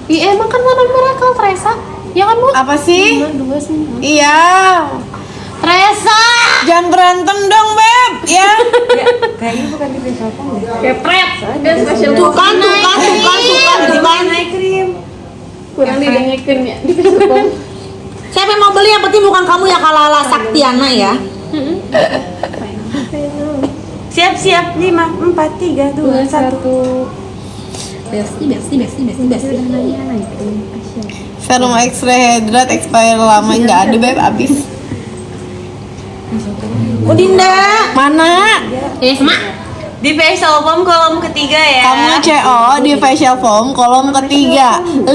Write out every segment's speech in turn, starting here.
Iya emang kan Wonder Miracle Teresa. Ya kan Bu? Apa sih? Dua sih. Iya. Teresa. Jangan berantem dong, Beb. Ya. Kayaknya bukan di facial foam deh. Kepret. Dan special Tuh kan. Naik krim. kurang didengekin ya di Facebook. Siapa yang mau beli? Yang penting bukan kamu ya, Kalala Saktiana ya. Siap-siap 5, 4, 3, 2, 1. Besti. Serum X-ray Hydrate expire lama nggak ada, Beb, habis. Dinda. Mana? Sama. Di facial foam kolom ketiga ya. Kamu CO di facial foam kolom ketiga 599,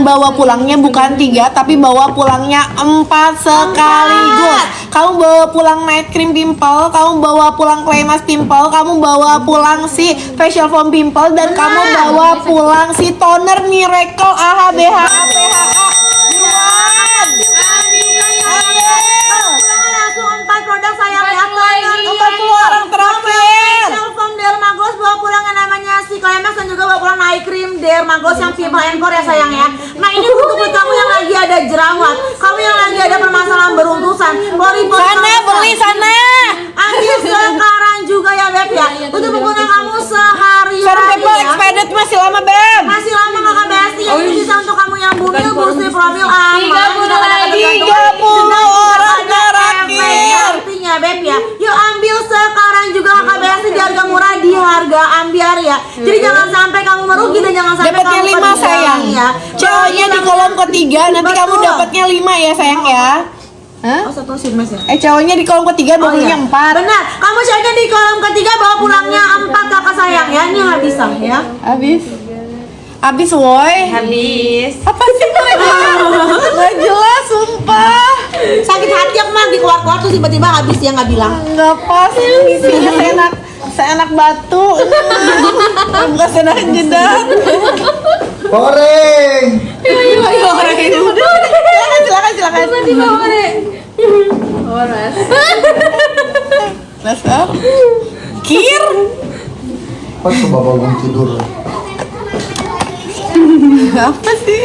bawa pulangnya bukan 3 tapi bawa pulangnya 4 sekaligus. Kamu bawa pulang night cream pimple, kamu bawa pulang clay mask pimple, kamu bawa pulang si facial foam pimple, dan kamu bawa pulang si toner Miracle AHA BHA PHA. Langsung 4 produk sayang ya. Empat orang terakhir. Facial foam Dermagos bawa pulang yang namanya si Climax, dan juga bawa pulang night cream Dermagos yang pimple encore ya sayang ya. Nah ini untuk kamu yang lagi ada jerawat, kamu yang lagi ada permasalahan beruntusan, pori-pori Sana beli sana. ambil sekarang juga ya Beb ya. Untuk pengguna kamu sehari-hari Serum pimple ya. expired masih lama, Beb. Masih lama kakak Besti ya. Ini bisa untuk kamu yang bumil, bursi, profil aman. 30 orang terakhir. Artinya Beb ya, yuk ambil sekarang juga kakak Besti di harga murah, di harga ambiar ya. Jadi jangan sampai kamu merugi dan jangan sampai Dapatnya kamu 5 sayang. ya. CO-nya di kolom ketiga, nanti kamu Betul. dapatnya 5 ya sayang ya. Hah? Oh satu sih mas ya. CO-nya di kolom ketiga, baunya 4. Benar, kamu ceknya di kolom ketiga, bawa pulangnya 4 kakak sayang ya. Ini habis ya. Habis woi. Habis. Apa sih mereka? Gak jelas, sumpah. Sakit hati aku mah, di keluar-keluar tuh tiba-tiba habis ya, nggak bilang. Nggak pas, isinya seenak batu. Bukan seenak jedak. Goreng. Ayo orang ini udah. Silakan. Horas. Let's up. Kir. Pas coba bangun tidur. Apa sih?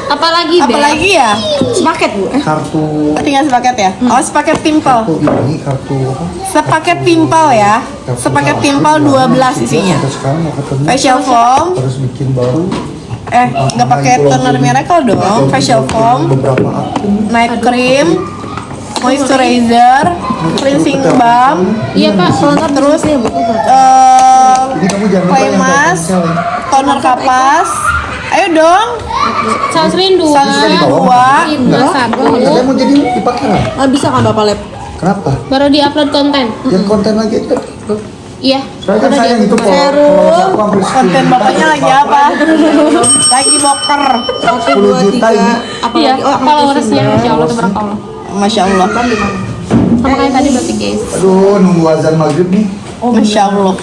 Apalagi Beb? Apalagi ya? Sepaket bu. Kartu Tinggal sepaket ya? Oh, sepaket pimple. ini kartu apa? Sepaket pimple ya. Sepaket pimple 12 isinya. Sampai sekarang nggak ketemu. Facial foam. Harus bikin baru. Nggak pakai toner Miracle dong. Facial foam, Beberapa akun. night cream, moisturizer, cleansing balm, Iya Pak. terus Ini kamu jangan lupa clay yang mask, Telkomsel. toner kapas. Ayo dong. Sunscreen 2. Sunscreen dua. Rimel 1. Katanya mau jadi dipakai lah. Bisa kan Bapak Lep? Kenapa? Baru di-upload konten. Yang konten lagi itu. Iya. Soalnya kan sayang itu kalau aku ambil Konten bapaknya lagi apa? Lagi boker. 10 juta ini. Iya. Followersnya Masya Allah, tabarakallah. Masya Allah. Sama kayak tadi berarti guys. Aduh, nunggu azan maghrib nih. Masya Allah.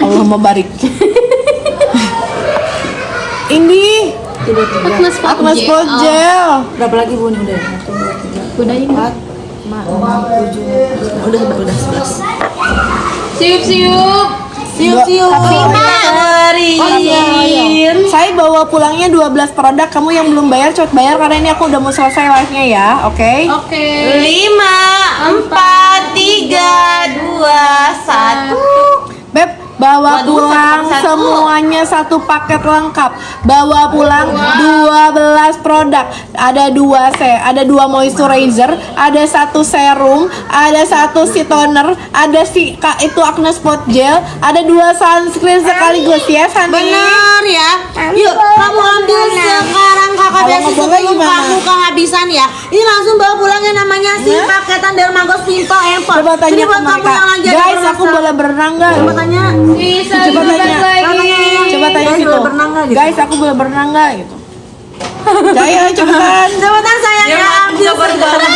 Allahumma barik. Ini Agnes Agnes Pot Gel. Berapa lagi bu? Ini udah 1, 2, 3, Udah ini. 4, 5, 6, 7. Udah 11. Siup-siup. Siup-siup. Saya bawa pulangnya 12 produk. Kamu yang belum bayar cepet bayar karena ini aku udah mau selesai live-nya ya. Oke? Oke. 5, 4, 3, 2, 1. Beb, bawa Waduh, pulang satu. semuanya satu paket lengkap. Bawa pulang 12 produk. Ada 2 moisturizer, ada 1 serum, ada 1 si toner, ada itu Agnes Pot Gel, ada 2 sunscreen sekaligus ya, Sani. Bener ya. Yuk, kamu ambil sekarang kakak Kalau Besti ngomongnya sebelum gimana? kamu kehabisan ya. Ini langsung bawa pulang yang namanya si paketan Dermagos Pimple Empor. Coba tanya Jadi ke buat kamu mereka. yang lagi ada Guys, aku permasalahan- boleh berenang nggak? Coba tanya. Bisa Coba tanya. Coba tanya Guys, gitu. boleh berenang nggak gitu? Guys, aku boleh berenang nggak gitu? Ayo cepetan. Cepetan sayang ya, ambil sekarang.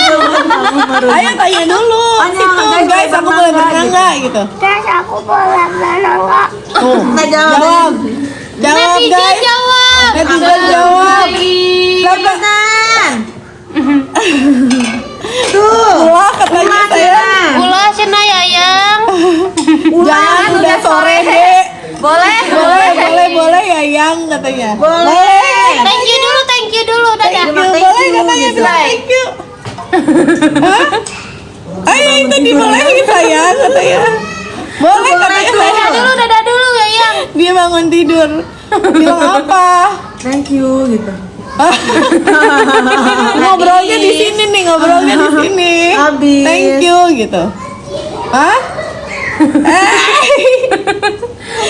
Ayo tanya dulu. Tanya, Gitu, guys, guys, aku boleh berenang nggak gitu? Guys, aku boleh berenang nggak? Tuh. Nah, jawab. Jawab. Jawab, Netizen guys. jawab. Netizen jawab. Cepetan. Ulah katanya saya. Ulah cenah yayang. Jangan udah sore, Dek. Boleh ya yang katanya. Boleh. Thank you dulu, dadah. Boleh katanya bilang thank you. Hah? Ayo yang tadi boleh sayang katanya. Boleh katanya sayang. Dadah dulu ya yang. Dia bangun tidur. Bilang apa? Thank you gitu. Ngobrolnya di sini nih, Habis. Thank you gitu. Hah?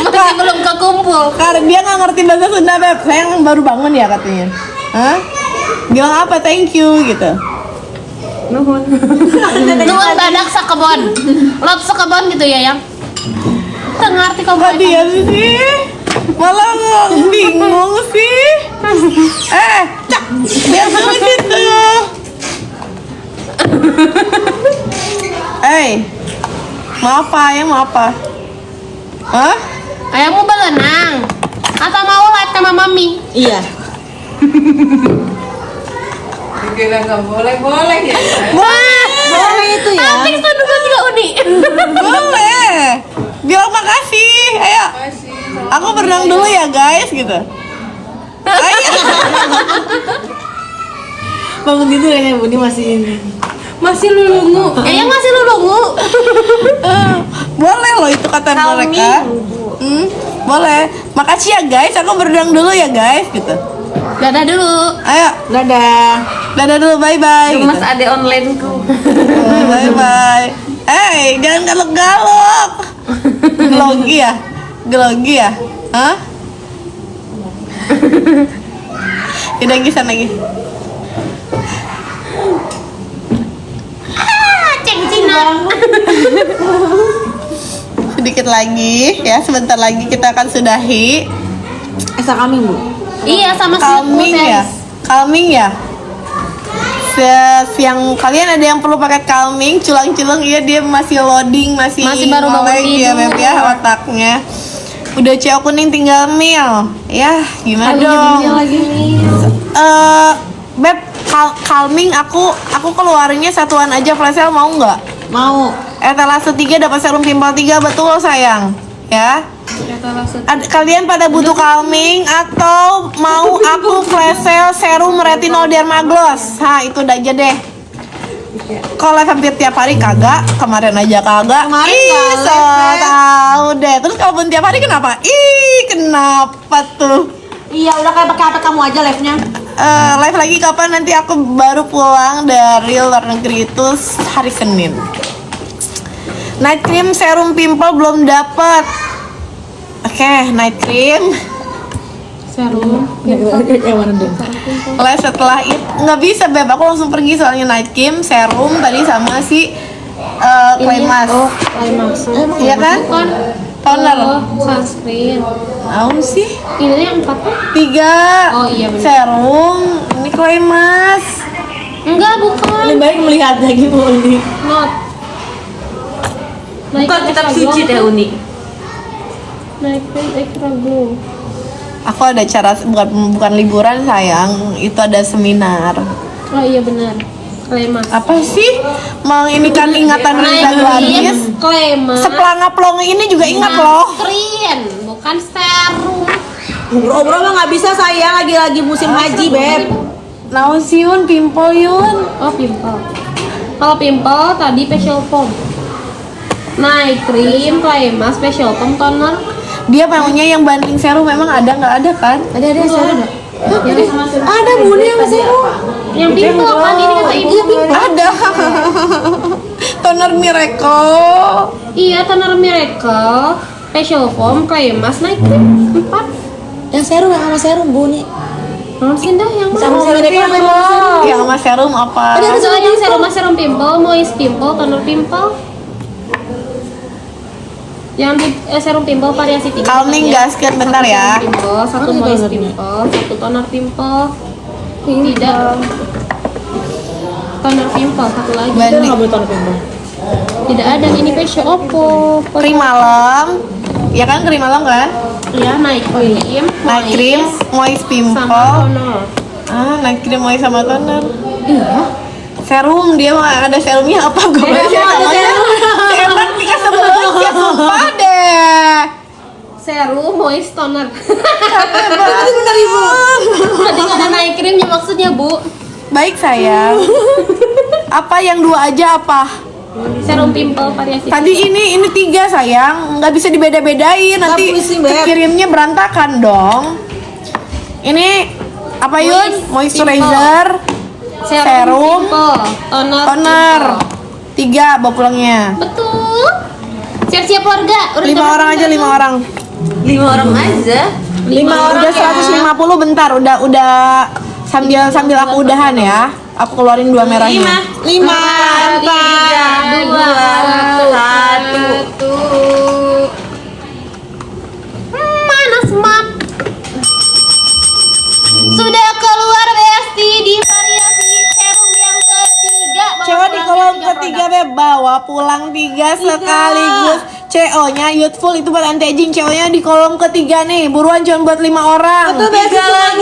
Masih belum kekumpul. Karena dia nggak ngerti bahasa Sunda, Beb. Sayang baru bangun ya katanya. Hah? Bilang apa? Thank you gitu. Nuhun badak sakebon. Lop sakebon gitu ya yang. Teu ngarti kok Kok dia sih? Malah bingung sih. Cak. Dia sama gitu. Mau apa? Yang mau apa? Hah? Ayah mau berenang atau mau live sama mami? Iya. Boleh itu ya. Apik tuh dulu juga Uni. Boleh. Bilang makasih. Ayo. Aku berenang dulu ya guys gitu. Ayo. Bangun tidur ya Buni masih ini. Masih lulungu. Yang masih lulungu. Boleh loh itu kata mereka. Boleh. Makasih ya guys. Aku berenang dulu ya guys gitu. Dadah dulu. Ayo. Dadah. Dadah dulu. Bye bye. Gitu. Mas ade online ku. Bye bye. Jangan galak-galak. Gelogi ya? Hah? Udah lagi sana lagi. Ceng Cina. Sedikit lagi ya, sebentar lagi kita akan sudahi. Esa kami Bu. Iya sama Calming ya? Calming ya? Yang kalian ada yang perlu pakai calming, culang-culang, iya dia masih loading, masih baru bangun melek ya tidur. Beb ya otaknya. Udah cewek kuning tinggal mil. Ya, gimana dong? Beb, calming aku keluarinnya satuan aja flash sale mau nggak? Mau. Etalase 3 dapat serum pimpal 3 betul sayang. Ya. Kalian pada butuh calming atau mau aku flash sale serum retinol dermagloss? Itu udah aja deh. Kalau hampir tiap hari kagak, kemarin aja kagak. Kemarin so tahu deh. Terus kalau pun tiap hari kenapa? Kenapa tuh? Iya, udah kayak pakai apa kamu aja live-nya. Live lagi kapan? Nanti aku baru pulang dari luar negeri itu hari Senin. Night cream serum pimple belum dapet. Oke, night cream. Serum. Oleh setelah itu nggak bisa Beb, aku langsung pergi soalnya night cream, serum tadi sama si clay mask. Oh, clay mask. Iya kan? Toner. Sunscreen. Tahu sih? Ini yang 4 tuh? 3. Oh, iya benar. Serum, ini clay mask. Enggak, bukan. Lebih baik melihat lagi Buni. Not. Bukan kitab suci teh Uni. Naik extra glow. Aku ada cara bukan liburan sayang, itu ada seminar. Oh iya benar. Clay mask. Apa sih? Mau ini kan ingatan Riza Gladys. Clay mask. Seplanga plong ini juga ingat loh. Sunscreen, bukan serum. Ngobrol mah nggak bisa sayang, lagi musim haji Beb. Naon sih Yun, pimple Yun. Oh, pimple. Kalau pimple tadi facial foam. Night cream, clay mask, facial foam, toner. Dia maunya yang banding serum memang ada nggak ada kan? Ada serum. Ada Buni yang serum. Yang pimple kan ini kata ibu. Ada. Toner Miracle. Iya, toner miracle, facial foam, clay mask, night cream. 4. Yang serum yang sama serum Buni. Sindah yang mana? Sama serum. Yang sama serum apa? Ada yang serum pimple, moist pimple, toner pimple. Yang di serum pimple variasi 3. Calming gasket bentar ya. Pimple, satu moist pimple, satu toner pimple. Tidak. Toner pimple satu lagi. Banding. Tidak ada, ini facial Oppo. Krim malam. Ya kan krim malam kan? Iya, night cream. Night cream, moist sama pimple. toner. Night cream moist sama toner. Iya. Serum dia mah ada serumnya apa gue baca namanya. Emang dikasih sebelumnya sumpah deh. Serum moist toner. Berarti bener ibu. Tadi nggak ada night creamnya maksudnya bu. Baik sayang. Apa yang 2 aja apa? Serum pimple variasi. Tadi ini 3 sayang, nggak bisa dibeda-bedain nanti pusing, Beb. kirimnya berantakan dong. Ini apa Yun? Moisturizer, serum, pimple, toner. 3 bawa pulangnya. Betul. Siap-siap warga. 5 orang aja, 5 orang. 5 orang aja. 5 orang udah 150 bentar, udah sambil aku udahan ya. Aku keluarin 2 merahnya. 5, 4, 3, 2, 1. Mana smart? Sudah keluar Besti di variasi serum yang ketiga. CO di kolom ketiga Beb, bawa pulang 3 sekaligus. CO-nya Youthful itu buat anti aging. CO-nya di kolom ketiga nih. Buruan cuma buat 5 orang. Betul, Besti, cuma